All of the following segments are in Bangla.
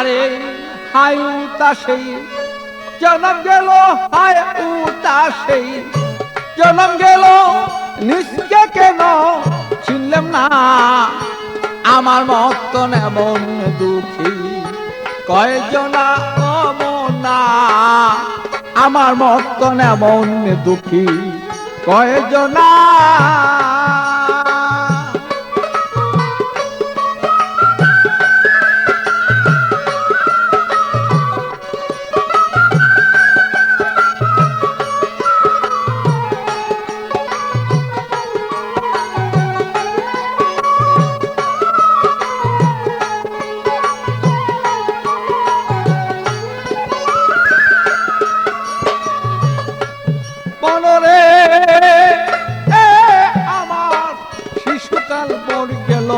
আরে হাই উতাসেই জনম গেল, হায় উতাসেই জনম গেল, নিজকে কেন চিনলাম না। আমার মতন এমন দুঃখী কয়জনা অমনা, আমার মতন এমন দুঃখী কয়জনা। মনরে আমার শিশুকাল পর গেল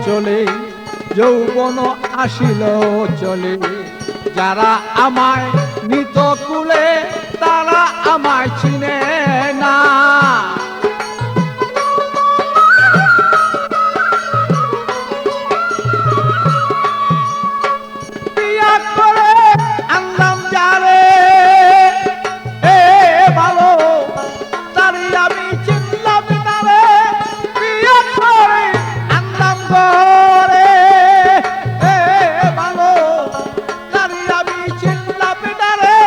চলে, যৌবন আসিল চলে, যারা আমায় নিত কুলে তারা আমায় চিনে না। বিয়া করে আনলাম যারে ভালো, তারি আমি চিনলাম না রে। বিয়া করে আনলাম ঘরে ভালো, তারি আমি চিনলাম না রে।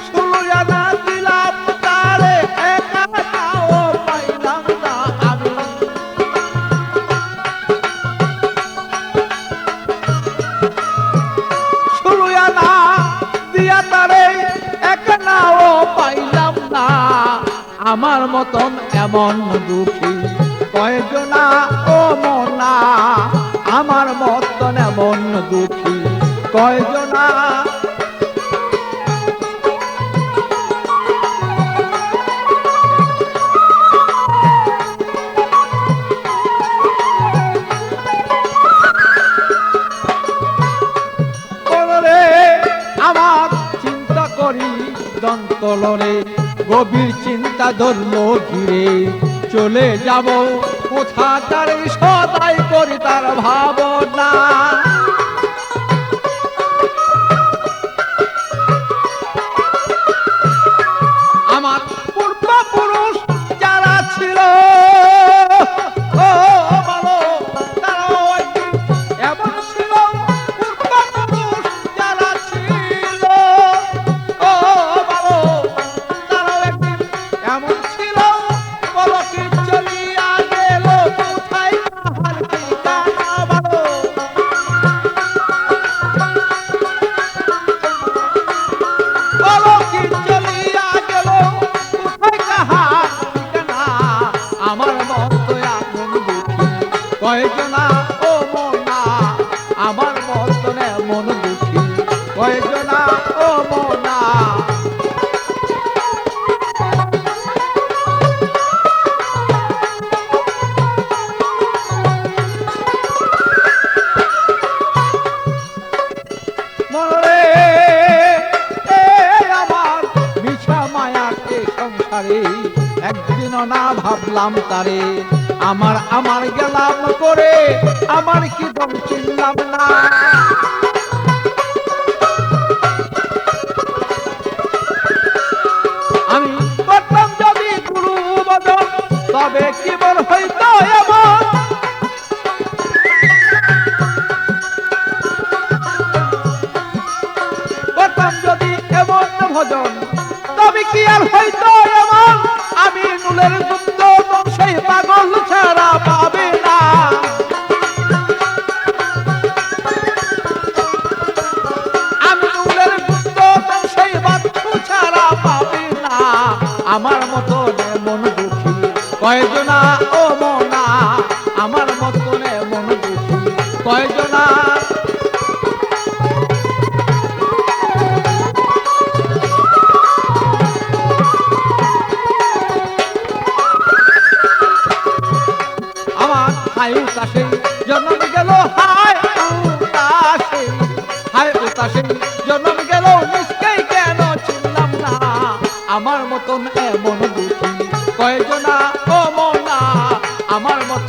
16 আনা দিলাম তারে, একা তাও পাইলাম না আমি। 16 আনা দিয়া তারে একা নাও পাইলাম না। আমার মতন এমন দুঃখী কয়জনা ও মনা, আমার মতন এমন দুঃখী কয়জনা। আমার চিন্তা করি দন্তলরে, গভীর চিন্তা ধরল ঘিরে। চলে যাব কোথা তার সদাই করি তার ভাবনা। আমার পূর্বপুরুষ যারা ছিল ভালো, তারাও একদিন এমন ছিল। পূর্বপুরুষ যারা ছিল ভালো, তারাও একদিন এমন ছিল। বলো কি চলিয়া গেল কোথায় তাহার ঠিকানা ভালো। বলো কি চলিয়া গেল কোথায় কাহার ঠিকানা। আমার মতো এমন দুঃখী কয়জনা ও মনা, আমার মতন এমন দুঃখী কয়জনা ও মনা। মনরে আমার মিছা মায়াকে সংসারে একদিনও না ভাবলাম তারে। আমার আমার গেলাম করে আমার কি দম চিনলাম না। আমি করতাম যদি গুরু বদল, তবে কি বল হইতো এমন। করতাম যদি এমন ভজন, তবে কি আর হইতো এমন। আমি নুলের দুধ সেই পাগল ছাড়া পাবে না। আমি নুলের দুধ সেই বাচ্চু ছাড়া পাবে না। আমার মতো এমন দুঃখী কয়জনা ও মনা, আমার মতো এমন দুঃখী কয়জনা। আমার হাই উতাসে জন্ম গেল, হায় উতাসে, হায় উতাসে জন্ম গেল, নিজকেই কেন চিনলাম না। আমার মতন এমন দুঃখী কয়জনা ও মনা, আমার মত